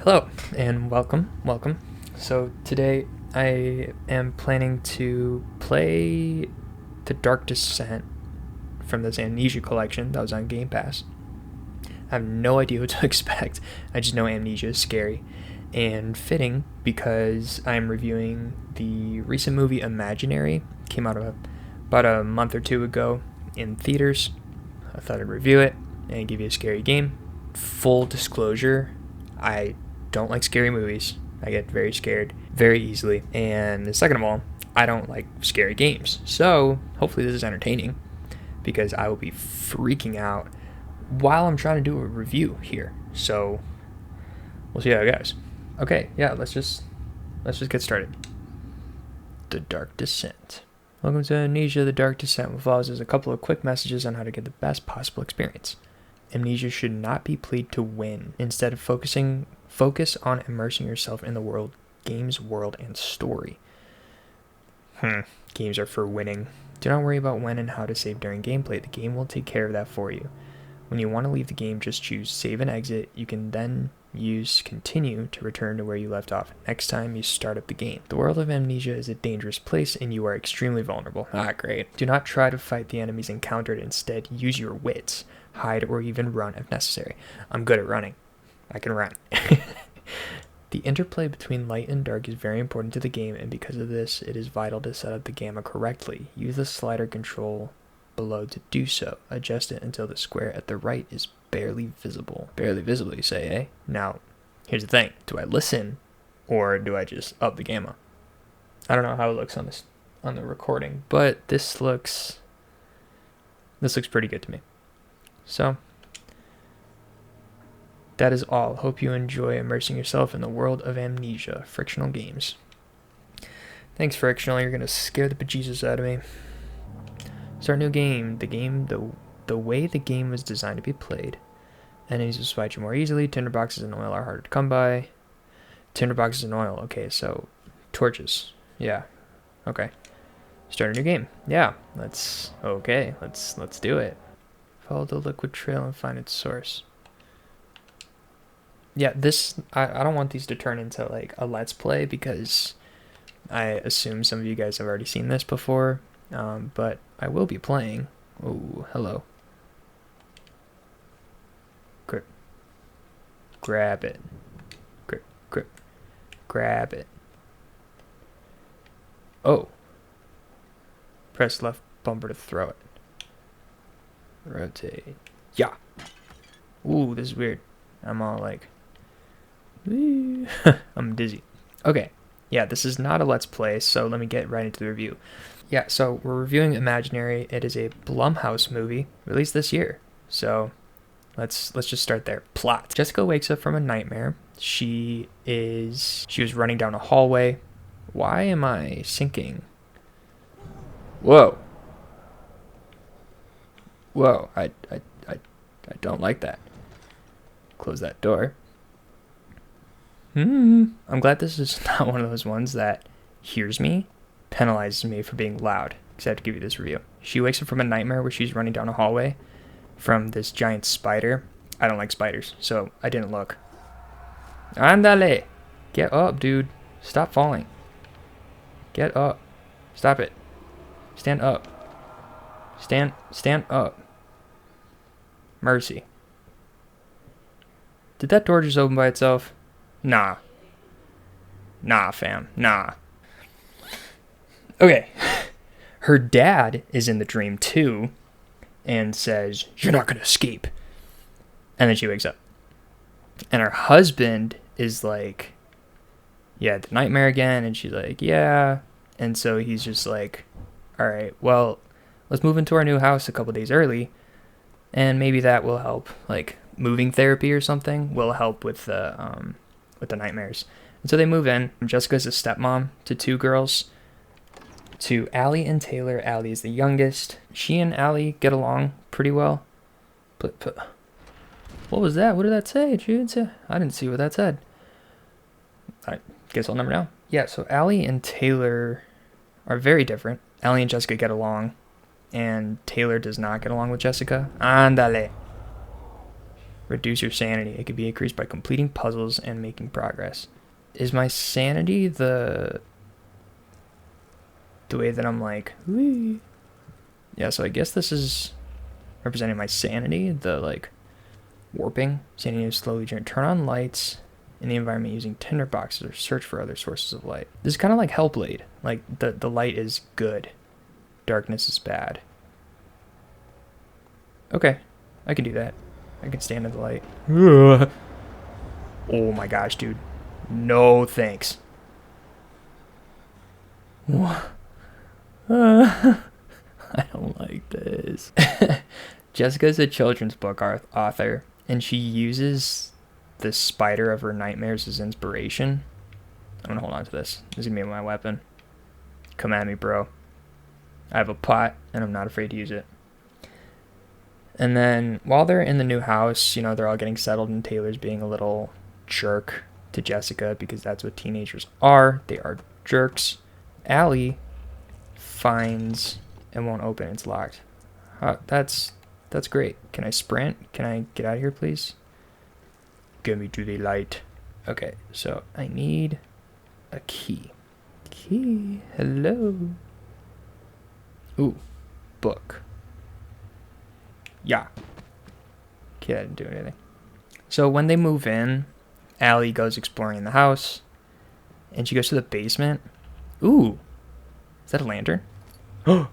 Hello and welcome. So today I am planning to play The Dark Descent from this Amnesia collection that was on Game Pass. I have no idea what to expect. I just know Amnesia is scary and fitting because I'm reviewing the recent movie Imaginary. Came out about a month or two ago in theaters. I thought I'd review it and give you a scary game. Full disclosure, I don't like scary movies. I get very scared very easily. And second of all, I don't like scary games. So hopefully this is entertaining because I will be freaking out while I'm trying to do a review here. So we'll see how it goes. Okay, yeah, let's just get started. The Dark Descent. Welcome to Amnesia, The Dark Descent. What follows is a couple of quick messages on how to get the best possible experience. Amnesia should not be played to win. Instead of focus on immersing yourself in the game's world and story. Games are for winning. Do not worry about when and how to save during gameplay. The game will take care of that for you. When you want to leave the game, just choose save and exit. You can then use continue to return to where you left off next time you start up the game. The world of Amnesia is a dangerous place and you are extremely vulnerable. Great. Do not try to fight the enemies encountered. Instead, use your wits. Hide or even run if necessary. I'm good at running. I can run. The interplay between light and dark is very important to the game, and because of this, it is vital to set up the gamma correctly. Use the slider control below to do so. Adjust it until the square at the right is barely visible. Barely visible, you say, eh? Now, here's the thing. Do I listen, or do I just up the gamma? I don't know how it looks on the recording, but this looks pretty good to me. So, that is all. Hope you enjoy immersing yourself in the world of Amnesia, Frictional Games. Thanks, Frictional. You're going to scare the bejesus out of me. Start new game. The way the game was designed to be played. Enemies will spot you more easily. Tinderboxes and oil are harder to come by. Tinderboxes and oil. Okay, so torches. Yeah. Okay. Start a new game. Yeah. Let's do it. Follow the liquid trail and find its source. Yeah, I don't want these to turn into like a let's play because I assume some of you guys have already seen this before, but I will be playing. Oh, hello. Grab it. Grab it. Oh. Press left bumper to throw it. Rotate. Yeah. Ooh, this is weird. I'm all like... I'm dizzy. Okay. Yeah, this is not a let's play, so let me get right into the review. Yeah, so we're reviewing Imaginary. It is a Blumhouse movie released this year. So let's just start there. Plot. Jessica wakes up from a nightmare. She was running down a hallway. Why am I sinking? Whoa. I don't like that. Close that door. I'm glad this is not one of those ones that hears me, penalizes me for being loud, because I have to give you this review. She wakes up from a nightmare where she's running down a hallway from this giant spider. I don't like spiders, so I didn't look. Andale! Get up, dude. Stop falling. Get up. Stop it. Stand up. Stand up. Mercy. Did that door just open by itself? Nah, fam. Nah. Okay. Her dad is in the dream too and says, "You're not going to escape." And then she wakes up. And her husband is like, "Yeah, the nightmare again." And she's like, "Yeah." And so he's just like, "All right, well, let's move into our new house a couple days early. And maybe that will help, like moving therapy or something will help with the nightmares." And so they move in. Jessica's a stepmom to two girls, to Allie and Taylor. Allie is the youngest. She and Allie get along pretty well. But what was that? What did that say? I didn't see what that said. I guess I'll never know. Yeah, so Allie and Taylor are very different. Allie and Jessica get along, and Taylor does not get along with Jessica. Andale. Reduce your sanity. It can be increased by completing puzzles and making progress. Is my sanity the way that I'm like, whee? Yeah, so I guess this is representing my sanity, the like warping. Sanity is slowly turn on lights in the environment using tinder boxes or search for other sources of light. This is kind of like Hellblade. Like the light is good. Darkness is bad. Okay, I can do that. I can stand in the light. Oh my gosh, dude. No thanks. What? I don't like this. Jessica's a children's book author, and she uses the spider of her nightmares as inspiration. I'm gonna hold on to this. This is gonna be my weapon. Come at me, bro. I have a pot, and I'm not afraid to use it. And then while they're in the new house, you know, they're all getting settled, and Taylor's being a little jerk to Jessica because that's what teenagers are. They are jerks. Allie finds and won't open. It's locked. That's great. Can I sprint? Can I get out of here, please? Get me to the light. Okay, so I need a key. Key. Hello. Ooh, book. Yeah. Okay, that didn't do anything. So when they move in, Allie goes exploring the house, and she goes to the basement. Ooh, is that a lantern? Oh,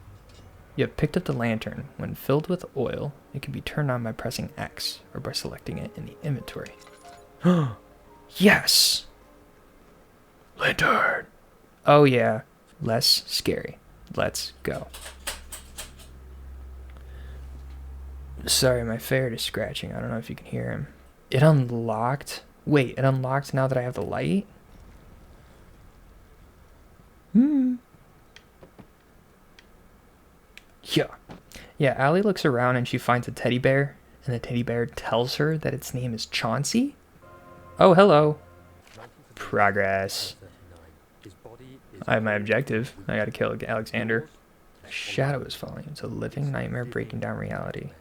you have picked up the lantern. When filled with oil, it can be turned on by pressing X or by selecting it in the inventory. Yes! Lantern! Oh yeah, less scary. Let's go. Sorry, my ferret is scratching. I don't know if you can hear him. It unlocked. Wait, it unlocked now that I have the light? Yeah. Yeah, Allie looks around and she finds a teddy bear, and the teddy bear tells her that its name is Chauncey. Oh, hello. Progress. I have my objective. I gotta kill Alexander. A shadow is falling. It's a living nightmare breaking down reality.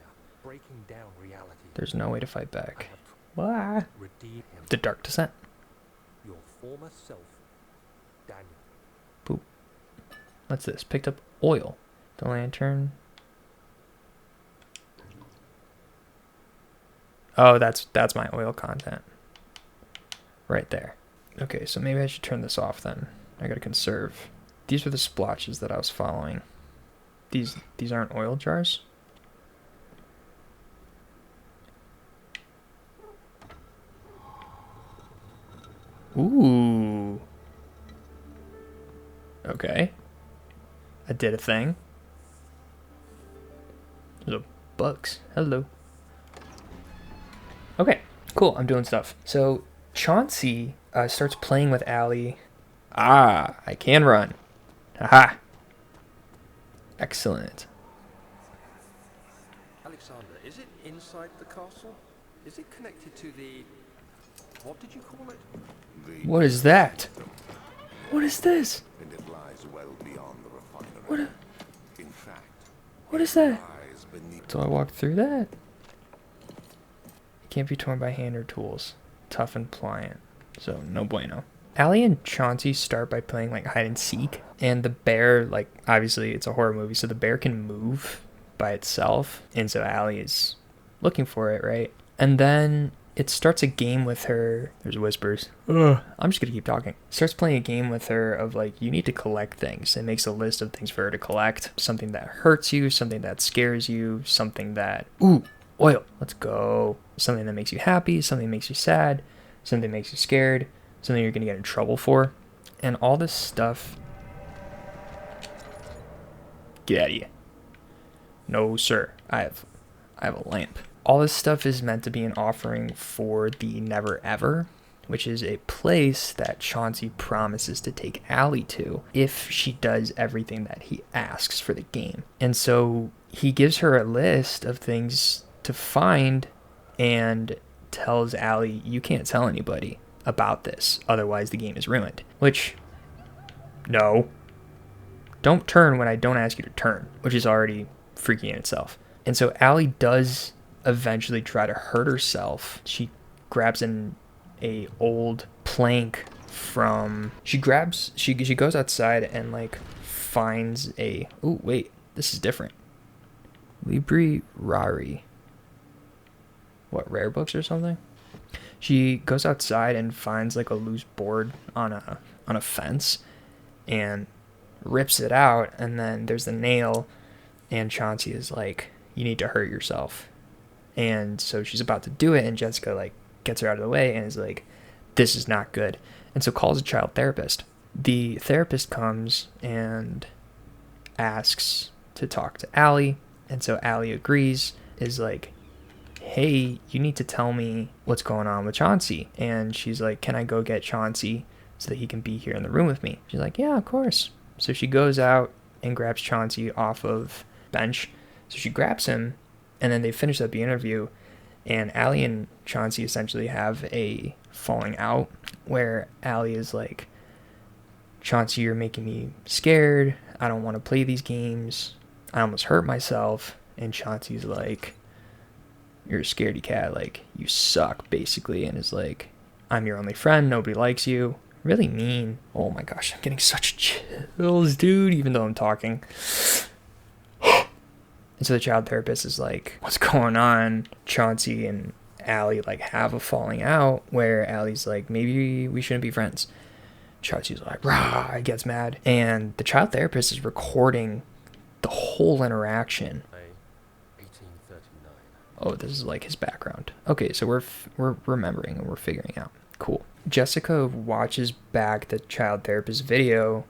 There's no way to fight back. What? The Dark Descent. Your former self, Daniel. Boop. What's this? Picked up oil. The lantern. Oh, that's my oil content. Right there. Okay, so maybe I should turn this off then. I gotta conserve. These were the splotches that I was following. These aren't oil jars? Ooh. Okay. I did a thing. There's a bugs. Hello. Okay, cool. I'm doing stuff. So Chauncey starts playing with Allie. Ah, I can run. Haha. Excellent. Alexander, is it inside the castle? Is it connected to the... what did you call it? What is that? What is this? And it lies well beyond the refinery. What? In fact, What is that? lies beneath. Do I walk through that? It can't be torn by hand or tools. Tough and pliant. So, no bueno. Allie and Chauncey start by playing like hide and seek. And the bear, like, obviously it's a horror movie, so the bear can move by itself. And so Allie is looking for it, right? And then it starts a game with her. There's whispers. Ugh. I'm just gonna keep talking. Starts playing a game with her of like, you need to collect things. It makes a list of things for her to collect. Something that hurts you, something that scares you, something that, ooh, oil, let's go. Something that makes you happy, something that makes you sad, something that makes you scared, something you're gonna get in trouble for. And all this stuff. Get out of here. No, sir. I have a lamp. All this stuff is meant to be an offering for the Never Ever, which is a place that Chauncey promises to take Allie to if she does everything that he asks for the game. And so he gives her a list of things to find and tells Allie, you can't tell anybody about this, otherwise the game is ruined. Which, no. Don't turn when I don't ask you to turn, which is already freaky in itself. And so Allie does eventually try to hurt herself. She grabs a old plank from, she goes outside and like finds a, oh wait, this is different. Libri Rari. What, rare books or something? She goes outside and finds like a loose board on a fence and rips it out, and then there's the nail, and Chauncey is like, you need to hurt yourself. And so she's about to do it, and Jessica like gets her out of the way and is like, this is not good. And so calls a child therapist. The therapist comes and asks to talk to Allie, and so Allie agrees, is like, hey, you need to tell me what's going on with Chauncey. And she's like, can I go get Chauncey so that he can be here in the room with me? She's like, yeah, of course. So she goes out and grabs Chauncey off of bench. So she grabs him, and then they finish up the interview, and Allie and Chauncey essentially have a falling out where Allie is like, Chauncey, you're making me scared. I don't want to play these games. I almost hurt myself. And Chauncey's like, you're a scaredy cat, like, you suck, basically, and is like, I'm your only friend, nobody likes you. Really mean. Oh my gosh, I'm getting such chills, dude, even though I'm talking. And so the child therapist is like, what's going on? Chauncey and Allie like have a falling out where Allie's like, maybe we shouldn't be friends. Chauncey's like, rah, gets mad. And the child therapist is recording the whole interaction. 1839. Oh, this is like his background. Okay, so we're remembering and we're figuring out. Cool. Jessica watches back the child therapist video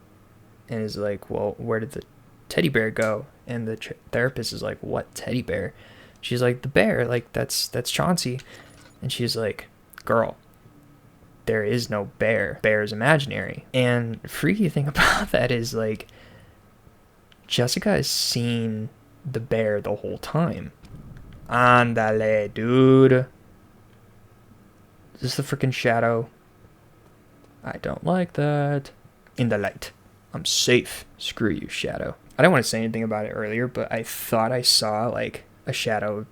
and is like, well, where did the teddy bear go? And the therapist is like, what teddy bear? She's like, the bear, like that's Chauncey. And she's like, girl, there is no bear. Bear is imaginary. And freaky thing about that is like, Jessica has seen the bear the whole time. Andale, dude. Is this the freaking shadow? I don't like that. In the light. I'm safe. Screw you, shadow. I didn't want to say anything about it earlier, but I thought I saw like a shadow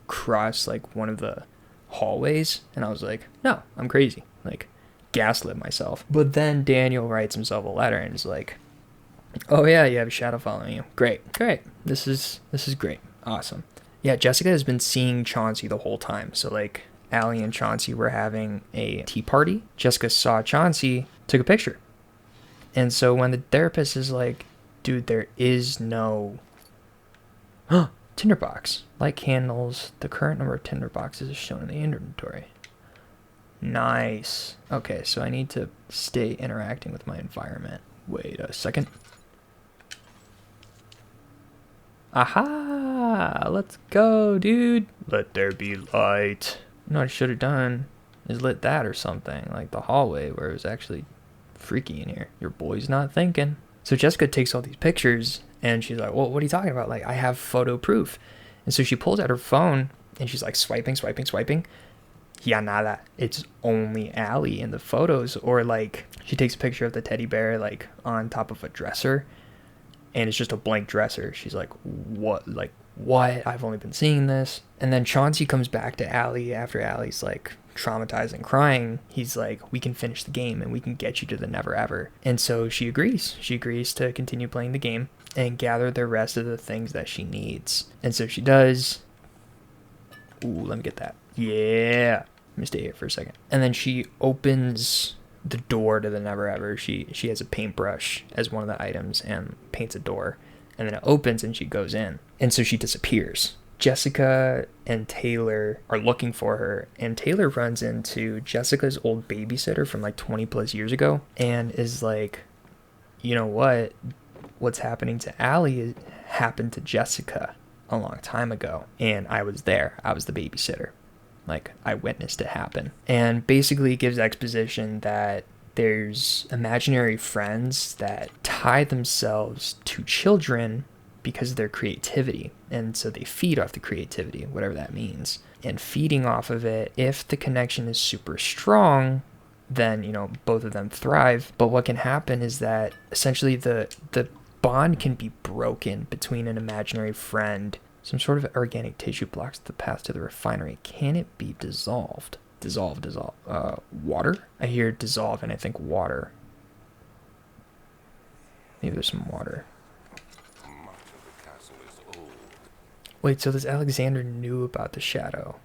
cross like one of the hallways, and I was like, no, I'm crazy. Like, gaslit myself. But then Daniel writes himself a letter and is like, oh yeah, you have a shadow following you. Great. This is great. Awesome. Yeah, Jessica has been seeing Chauncey the whole time. So like, Allie and Chauncey were having a tea party. Jessica saw Chauncey, took a picture. And so when the therapist is like, dude, there is no tinderbox. Light candles. The current number of tinderboxes is shown in the inventory. Nice. Okay, so I need to stay interacting with my environment. Wait a second. Aha! Let's go, dude. Let there be light. You know what I should have done is lit that or something. Like the hallway where it was actually freaky in here. Your boy's not thinking. So Jessica takes all these pictures and she's like, well, what are you talking about? Like, I have photo proof. And so she pulls out her phone and she's like swiping. Yeah, nada. It's only Allie in the photos. Or like, she takes a picture of the teddy bear like on top of a dresser and it's just a blank dresser. She's like, what? Like, what? I've only been seeing this. And then Chauncey comes back to Allie after Allie's like traumatized and crying. He's like, we can finish the game and we can get you to the never ever. And so she agrees. She agrees to continue playing the game and gather the rest of the things that she needs. And so she does. Ooh, let me get that. Yeah. Let me stay here for a second. And then she opens the door to the never ever. She has a paintbrush as one of the items and paints a door. And then it opens and she goes in. And so she disappears. Jessica and Taylor are looking for her. And Taylor runs into Jessica's old babysitter from like 20 plus years ago. And is like, you know what? What's happening to Allie happened to Jessica a long time ago. And I was there. I was the babysitter. Like, I witnessed it happen. And basically gives exposition that there's imaginary friends that tie themselves to children because of their creativity. And so they feed off the creativity, whatever that means. And feeding off of it, if the connection is super strong, then, you know, both of them thrive. But what can happen is that essentially the bond can be broken between an imaginary friend Some sort of organic tissue blocks the path to the refinery. Can it be dissolved? Dissolve. Water? I hear dissolve and I think water. Maybe there's some water. Much of the castle is old. Wait, so this Alexander knew about the shadow.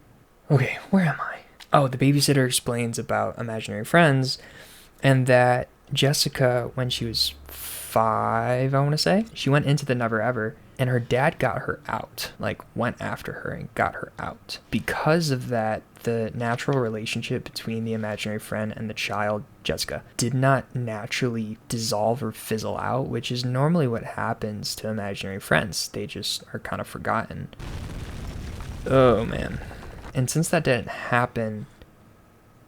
Okay, where am I? Oh, the babysitter explains about imaginary friends and that Jessica, when she was 5, I want to say, she went into the Never Ever and her dad got her out, like went after her and got her out. Because of that, the natural relationship between the imaginary friend and the child, Jessica, did not naturally dissolve or fizzle out, which is normally what happens to imaginary friends. They just are kind of forgotten. Oh, man. And since that didn't happen,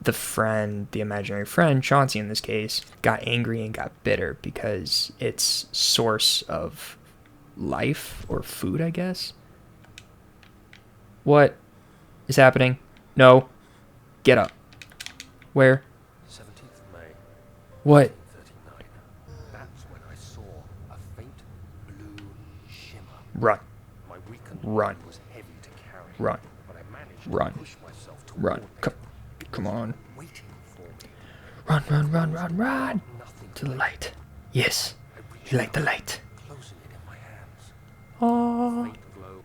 the friend, the imaginary friend, Chauncey in this case, got angry and got bitter because its source of life or food, I guess. What is happening? No. Get up. Where? 17th of May. What? 1939. That's when I saw a faint blue shimmer. Run. My weakened Run. mind was heavy to carry. Run. But I managed Run. to push myself toward Run. it. Come on. Waiting for me. Run. Nothing To the like light. Yes. I reached You like the out, light. closing it in my hands. Aww. Faint glow.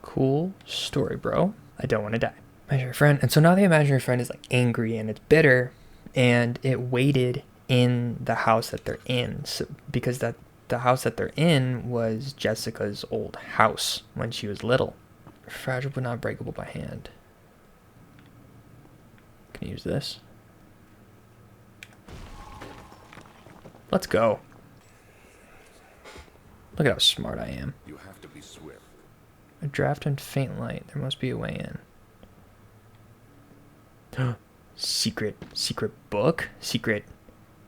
Cool story, bro. I don't want to die. Imaginary friend. And so now the imaginary friend is like angry and it's bitter and it waited in the house that they're in. So, because the house that they're in was Jessica's old house when she was little. Fragile but not breakable by hand. Can I use this? Let's go. Look at how smart I am. You have to be swift. A draft and faint light. There must be a way in. Secret book? Secret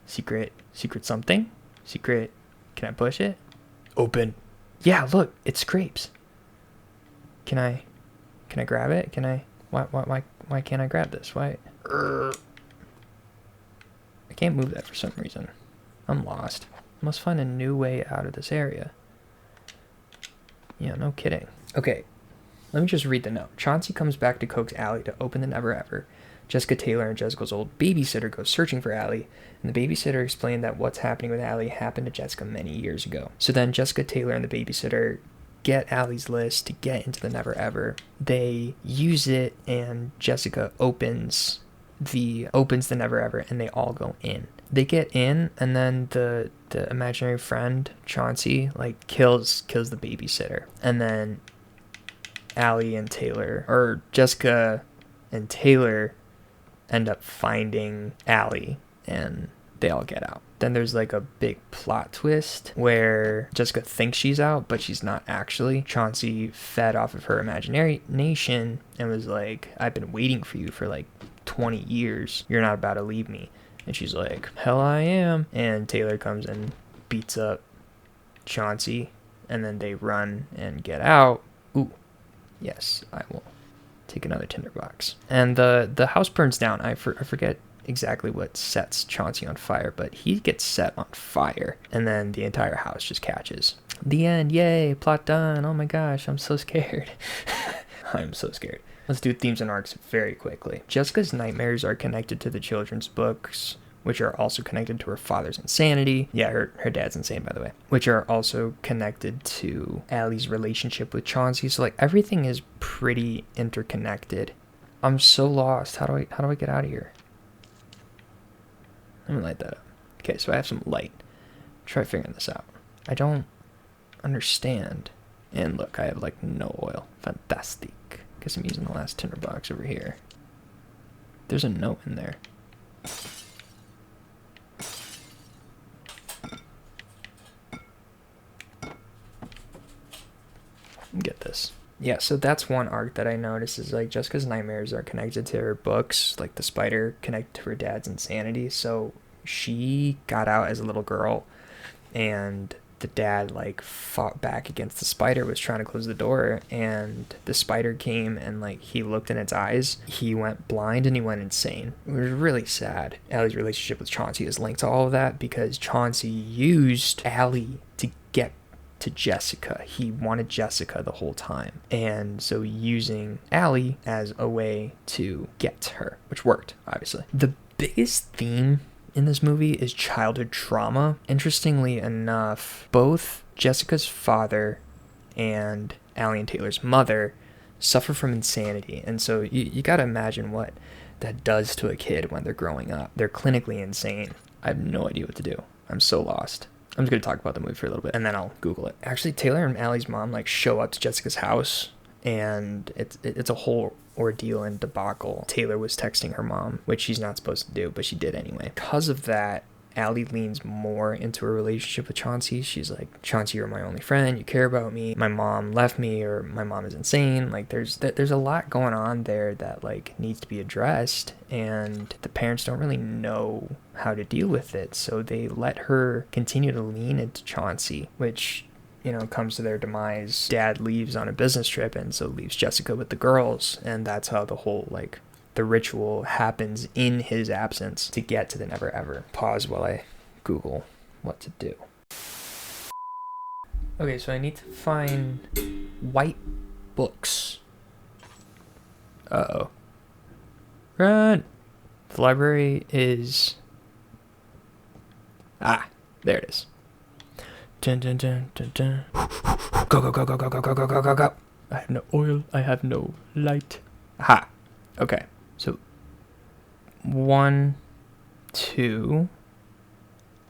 something? Secret. Can I push it? Open. Yeah, look, it scrapes. Can I grab it? Can I? Why can't I grab this? Why? I can't move that for some reason. I'm lost. I must find a new way out of this area. Yeah, no kidding. Okay, let me just read the note. Chauncey comes back to Coke's alley to open the Never Ever. Jessica Taylor and Jessica's old babysitter go searching for Allie, and the babysitter explained that what's happening with Allie happened to Jessica many years ago. So then Jessica Taylor and the babysitter get Allie's list to get into the Never Ever. They use it, and Jessica opens the Never Ever, and they all go in. They get in, and then the imaginary friend Chauncey like kills the babysitter, and then Allie and Taylor, or Jessica and Taylor, end up finding Allie, and they all get out. Then there's like a big plot twist where Jessica thinks she's out, but she's not actually. Chauncey fed off of her imagination and was like, I've been waiting for you for like 20 years. You're not about to leave me. And she's like, hell I am. And Taylor comes and beats up Chauncey, and then they run and get out. Ooh, yes, I will take another tinderbox. And the house burns down. I forget exactly what sets Chauncey on fire, but he gets set on fire, and then the entire house just catches. The end. Yay, plot done. Oh my gosh, I'm so scared. I'm so scared. Let's do themes and arcs very quickly. Jessica's nightmares are connected to the children's books, which are also connected to her father's insanity. Yeah, her dad's insane, by the way. Which are also connected to Allie's relationship with Chauncey. So like everything is pretty interconnected. I'm so lost. How do I get out of here? Let me light that up. Okay, so I have some light. Try figuring this out. I don't understand. And look, I have like no oil. Fantastic. Guess I'm using the last tinderbox over here. There's a note in there. Get this. Yeah, so that's one arc that I noticed is like Jessica's nightmares are connected to her books, like the spider connected to her dad's insanity. So she got out as a little girl, and the dad like fought back against the spider, was trying to close the door, and the spider came and like he looked in its eyes. He went blind and he went insane. It was really sad. Allie's relationship with Chauncey is linked to all of that because Chauncey used Allie to Jessica. He wanted Jessica the whole time. And so using Allie as a way to get to her, which worked, obviously. The biggest theme in this movie is childhood trauma. Interestingly enough, both Jessica's father and Allie and Taylor's mother suffer from insanity. And so you gotta imagine what that does to a kid when they're growing up. They're clinically insane. I have no idea what to do. I'm so lost. I'm just gonna talk about the movie for a little bit and then I'll Google it. Actually, Taylor and Allie's mom like show up to Jessica's house, and it's a whole ordeal and debacle. Taylor was texting her mom, which she's not supposed to do, but she did anyway. Because of that, Allie leans more into her relationship with Chauncey. She's like, Chauncey, you're my only friend. You care about me. My mom left me, or my mom is insane. Like, there's a lot going on there that like needs to be addressed, and the parents don't really know how to deal with it. So they let her continue to lean into Chauncey, which, you know, comes to their demise. Dad leaves on a business trip, and so leaves Jessica with the girls, and that's how the whole like the ritual happens in his absence to get to the never ever. Pause while I Google what to do. Okay, so I need to find white books. Uh-oh. Run! The library is... Ah, there it is. Dun dun dun dun dun. Go, go, go, go, go, go, go, go, go, go, go. I have no oil. I have no light. Aha. Okay. So, 1, 2.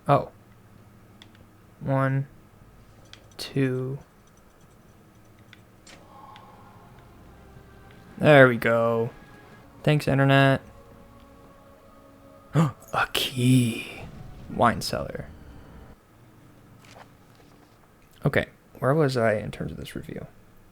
Oh. 1, 2. There we go. Thanks, internet. A key. Wine cellar. Okay, where was I in terms of this review?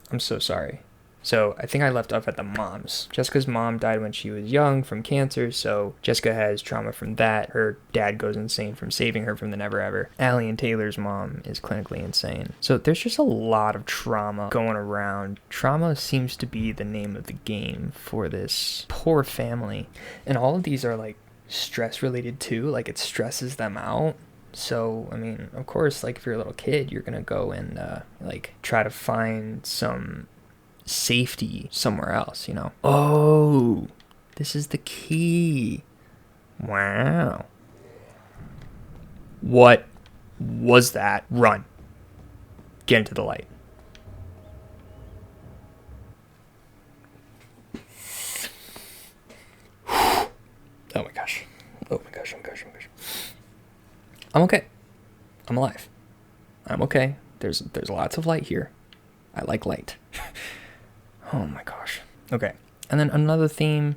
I'm so sorry. So I think I left off at the moms. Jessica's mom died when she was young from cancer, so Jessica has trauma from that. Her dad goes insane from saving her from the never ever. Allie and Taylor's mom is clinically insane. So there's just a lot of trauma going around. Trauma seems to be the name of the game for this poor family. And all of these are like stress related too, like it stresses them out. So, I mean, of course, like if you're a little kid, you're gonna go and like try to find some safety somewhere else, you know. Oh, this is the key. Wow. What was that? Run. Get into the light. Oh my gosh. Oh my gosh, oh my gosh, oh my gosh. I'm okay. I'm alive. I'm okay. There's lots of light here. I like light. Oh my gosh. Okay. And then another theme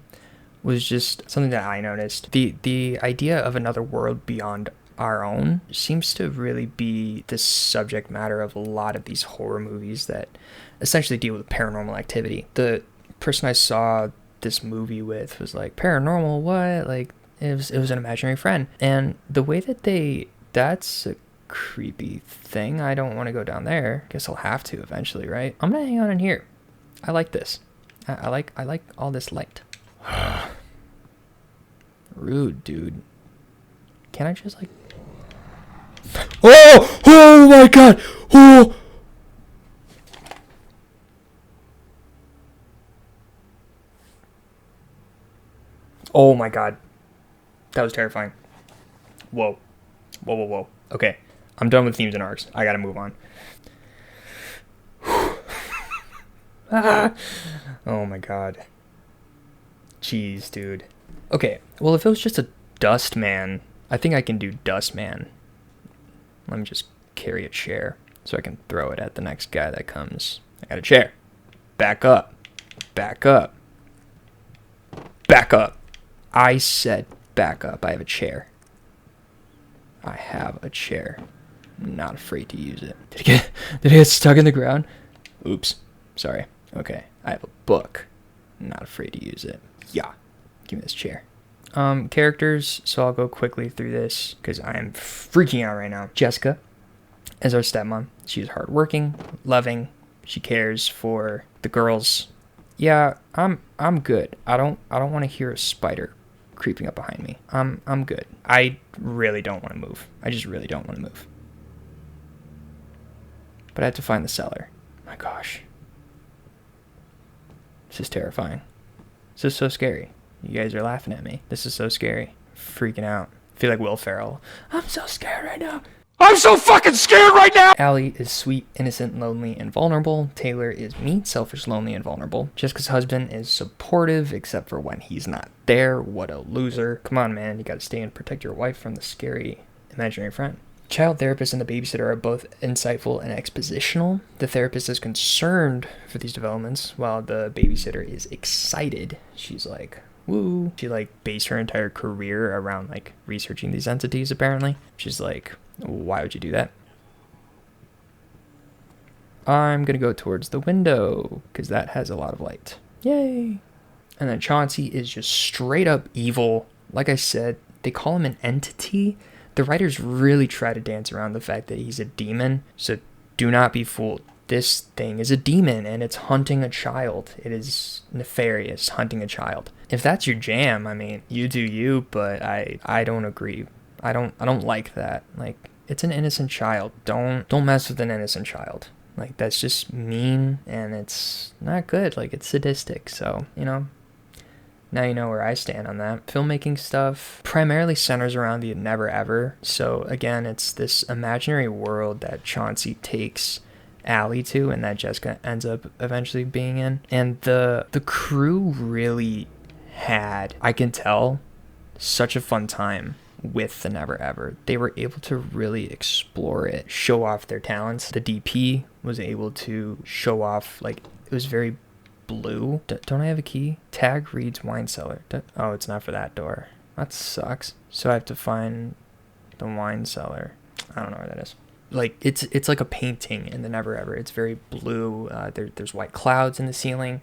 was just something that I noticed. The idea of another world beyond our own seems to really be the subject matter of a lot of these horror movies that essentially deal with paranormal activity. The person I saw this movie with was like, paranormal, what? Like, it was an imaginary friend. And the way that that's a creepy thing. I don't want to go down there. Guess I'll have to eventually, right? I'm gonna hang out in here. I like this. I like all this light. Rude, dude. Can I just like... Oh! Oh my god! Oh! Oh my god. That was terrifying. Whoa. Whoa, whoa, whoa. Okay. I'm done with themes and arcs. I gotta move on. Oh my god. Jeez, dude. Okay. Well, if it was just a dust man, I think I can do dust man. Let me just carry a chair so I can throw it at the next guy that comes. I got a chair. Back up. Back up. Back up. I said back up. I have a chair. I have a chair. I'm not afraid to use it. Did it get stuck in the ground? Oops. Sorry. Okay. I have a book. I'm not afraid to use it. Yeah. Give me this chair. Characters. So I'll go quickly through this because I am freaking out right now. Jessica is our stepmom. She's hardworking, loving. She cares for the girls. Yeah, I'm good. I don't want to hear a spider creeping up behind me. I'm good. I really don't want to move. I just really don't want to move. But I have to find the cellar. My gosh. This is terrifying. This is so scary. You guys are laughing at me. This is so scary. Freaking out. I feel like Will Ferrell. I'm so scared right now. I'm so fucking scared right now! Allie is sweet, innocent, lonely, and vulnerable. Taylor is mean, selfish, lonely, and vulnerable. Jessica's husband is supportive, except for when he's not there. What a loser. Come on, man. You gotta stay and protect your wife from the scary imaginary friend. Child therapist and the babysitter are both insightful and expositional. The therapist is concerned for these developments, while the babysitter is excited. She's like, woo. She like based her entire career around like researching these entities, apparently. She's like, why would you do that? I'm gonna go towards the window because that has a lot of light. Yay. And then Chauncey is just straight up evil. Like I said, they call him an entity. The writers really try to dance around the fact that he's a demon, so do not be fooled. This thing is a demon and it's hunting a child. It is nefarious, hunting a child. If that's your jam, I mean, you do you, but I don't agree. I don't like that. Like, it's an innocent child. Don't mess with an innocent child. Like, that's just mean and it's not good. Like, it's sadistic. So, you know, now you know where I stand on that. Filmmaking stuff primarily centers around the never ever. So again, it's this imaginary world that Chauncey takes Allie to and that Jessica ends up eventually being in. And the crew really had, I can tell, such a fun time with the never ever. They were able to really explore it, show off their talents. The DP was able to show off, like, it was very blue. Don't I have a key? Tag reads wine cellar. Oh, it's not for that door. That sucks. So I have to find the wine cellar. I don't know where that is. Like, it's like a painting in the never ever. It's very blue. There's white clouds in the ceiling,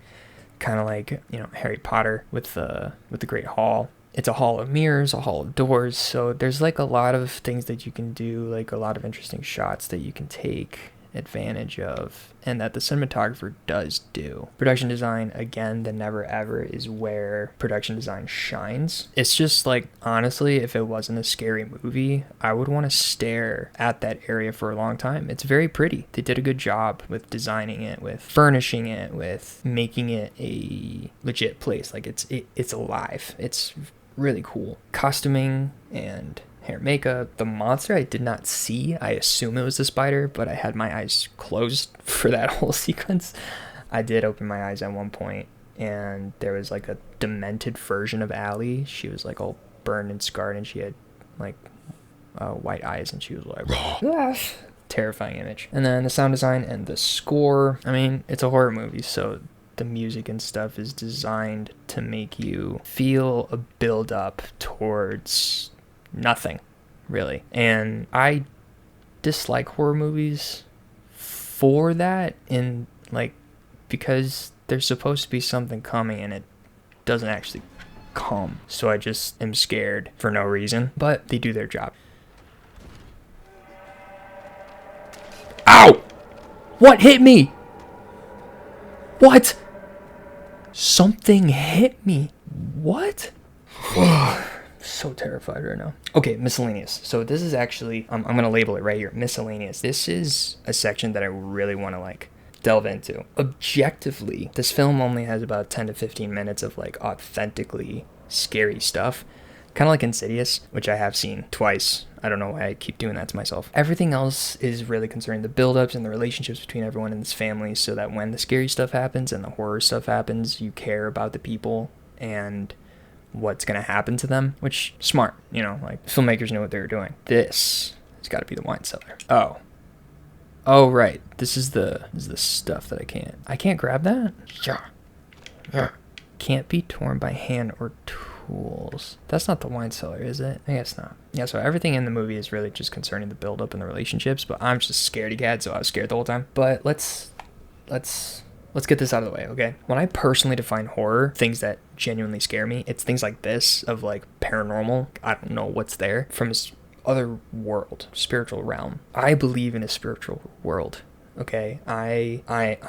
kind of like, you know, Harry Potter with the Great Hall. It's a hall of mirrors, a hall of doors, so there's like a lot of things that you can do, like a lot of interesting shots that you can take advantage of, and that the cinematographer does do. Production design, again, the never ever is where production design shines. It's just like, honestly, if it wasn't a scary movie, I would want to stare at that area for a long time. It's very pretty. They did a good job with designing it, with furnishing it, with making it a legit place. Like, it's alive. It's really cool. Costuming and hair, makeup. The monster I did not see. I assume it was the spider, but I had my eyes closed for that whole sequence. I did open my eyes at one point, and there was like a demented version of Allie. She was like all burned and scarred, and she had like white eyes, and she was like, terrifying image. And then the sound design and the score. I mean, it's a horror movie, so the music and stuff is designed to make you feel a build up towards nothing, really. And I dislike horror movies for that, in like, because there's supposed to be something coming and it doesn't actually come. So I just am scared for no reason, but they do their job. Ow! What hit me? What? Something hit me. What? So terrified right now. Okay, miscellaneous. So this is actually, I'm going to label it right here, miscellaneous. This is a section that I really want to like delve into. Objectively, this film only has about 10 to 15 minutes of like authentically scary stuff. Kind of like Insidious, which I have seen twice. I don't know why I keep doing that to myself. Everything else is really concerning the build-ups and the relationships between everyone in this family, so that when the scary stuff happens and the horror stuff happens, you care about the people and what's going to happen to them, which smart, you know, like filmmakers know what they're doing. This has got to be the wine cellar. Oh right, this is the stuff that I can't grab that. Yeah, can't be torn by hand or tools. That's not the wine cellar, is it? I guess not. Yeah, so everything in the movie is really just concerning the build-up and the relationships, but I'm just a scaredy cat, so I was scared the whole time. But let's get this out of the way, okay? When I personally define horror, things that genuinely scare me, it's things like this, of like paranormal, I don't know what's there, from this other world, spiritual realm. I believe in a spiritual world, okay? I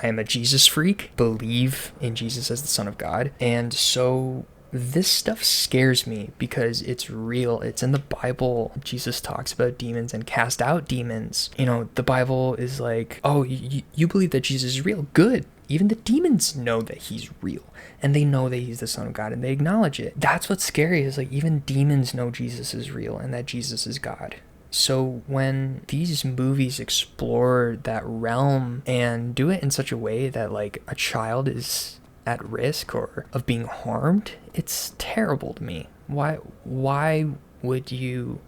am a Jesus freak, believe in Jesus as the Son of God, and so this stuff scares me because it's real. It's in the Bible. Jesus talks about demons and cast out demons. You know, the Bible is like, oh, you believe that Jesus is real? Good. Even the demons know that he's real, and they know that he's the Son of God, and they acknowledge it. That's what's scary, is like even demons know Jesus is real and that Jesus is God. So when these movies explore that realm and do it in such a way that like a child is at risk or of being harmed, it's terrible to me. Why would you,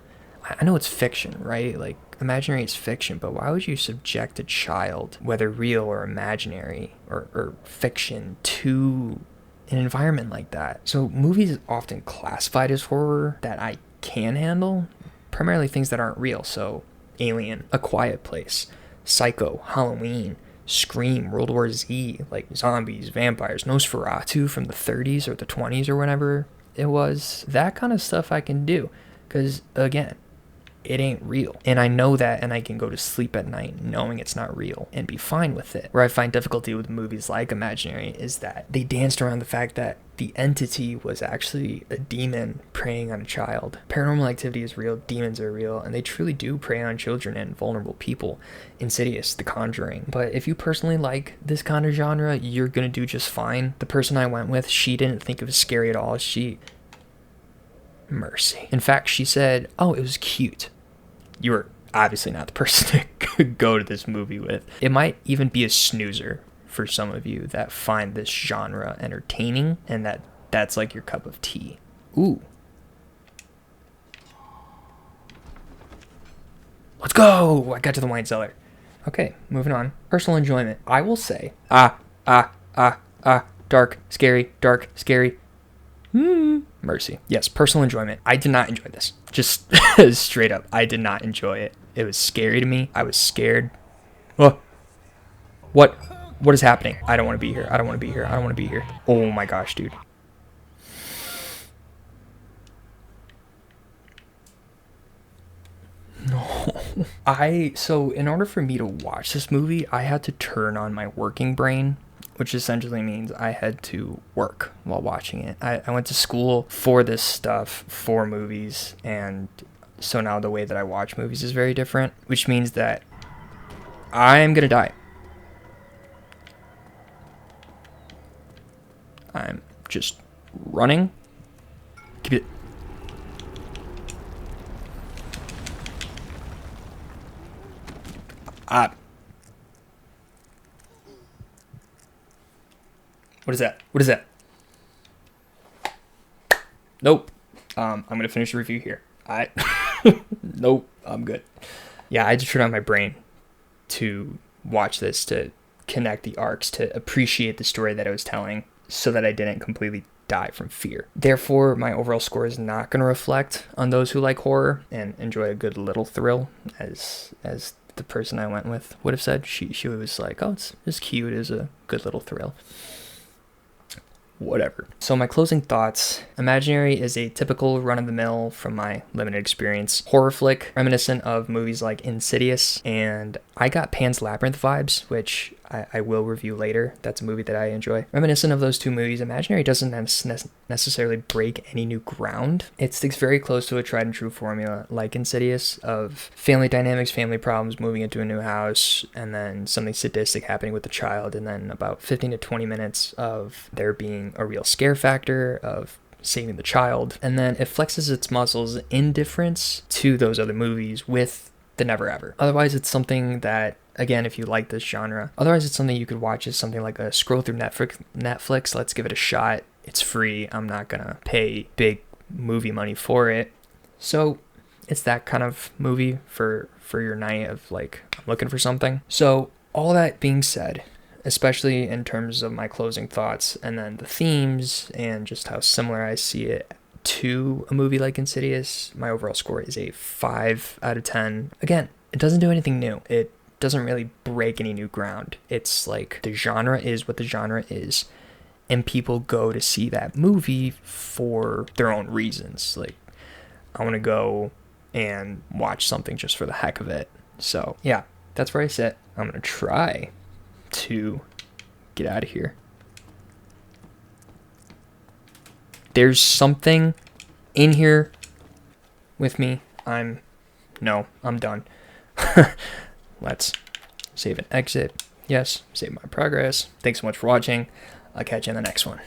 I know it's fiction, right? Like imaginary is fiction, but why would you subject a child, whether real or imaginary or fiction, to an environment like that? So movies often classified as horror that I can handle, primarily things that aren't real. So Alien, A Quiet Place, Psycho, Halloween, Scream, World War Z, like zombies, vampires, Nosferatu from the 30s or the 20s or whenever it was. That kind of stuff I can do because, again, it ain't real. And I know that, and I can go to sleep at night knowing it's not real and be fine with it. Where I find difficulty with movies like Imaginary is that they danced around the fact that the entity was actually a demon preying on a child. Paranormal Activity is real, demons are real, and they truly do prey on children and vulnerable people. Insidious, The Conjuring. But if you personally like this kind of genre, you're gonna do just fine. The person I went with, she didn't think it was scary at all. Mercy. In fact, she said, oh, it was cute. You were obviously not the person to go to this movie with. It might even be a snoozer for some of you that find this genre entertaining and that's like your cup of tea. Ooh. Let's go! I got to the wine cellar. Okay, moving on. Personal enjoyment. I will say, dark, scary. Mercy. Yes, personal enjoyment. I did not enjoy this. Just straight up, I did not enjoy it. It was scary to me. I was scared. Oh. What is happening? I don't want to be here. I don't want to be here. I don't want to be here. Oh my gosh, dude. No. So in order for me to watch this movie, I had to turn on my working brain, which essentially means I had to work while watching it. I went to school for this stuff, for movies, and so now the way that I watch movies is very different, which means that I'm gonna die. I'm just running. Keep it. What is that? What is that? Nope. I'm gonna finish the review here. Nope. I'm good. Yeah, I had to turn on my brain to watch this, to connect the arcs, to appreciate the story that I was telling, so that I didn't completely die from fear. Therefore, my overall score is not going to reflect on those who like horror and enjoy a good little thrill, as the person I went with would have said. She was like, oh, it's cute, it's a good little thrill. Whatever. So my closing thoughts. Imaginary is a typical run-of-the-mill, from my limited experience, horror flick reminiscent of movies like Insidious, and I got Pan's Labyrinth vibes, which I will review later. That's a movie that I enjoy. Reminiscent of those two movies, Imaginary doesn't necessarily break any new ground. It sticks very close to a tried and true formula like Insidious, of family dynamics, family problems, moving into a new house, and then something sadistic happening with the child, and then about 15 to 20 minutes of there being a real scare factor of saving the child, and then it flexes its muscles in difference to those other movies with the Never Ever. Otherwise, it's something that, again, if you like this genre, otherwise it's something you could watch as something like a scroll through Netflix. Let's give it a shot. It's free. I'm not gonna pay big movie money for it. So it's that kind of movie for your night of like, I'm looking for something. So all that being said, especially in terms of my closing thoughts and then the themes and just how similar I see it to a movie like Insidious, my overall score is a 5 out of 10. Again, it doesn't do anything new. It doesn't really break any new ground. It's like the genre is what the genre is, and people go to see that movie for their own reasons. Like, I want to go and watch something just for the heck of it. So yeah, that's where I sit. I'm gonna try to get out of here. there's something in here with me. I'm done. Let's save and exit. Yes, save my progress. Thanks so much for watching. I'll catch you in the next one.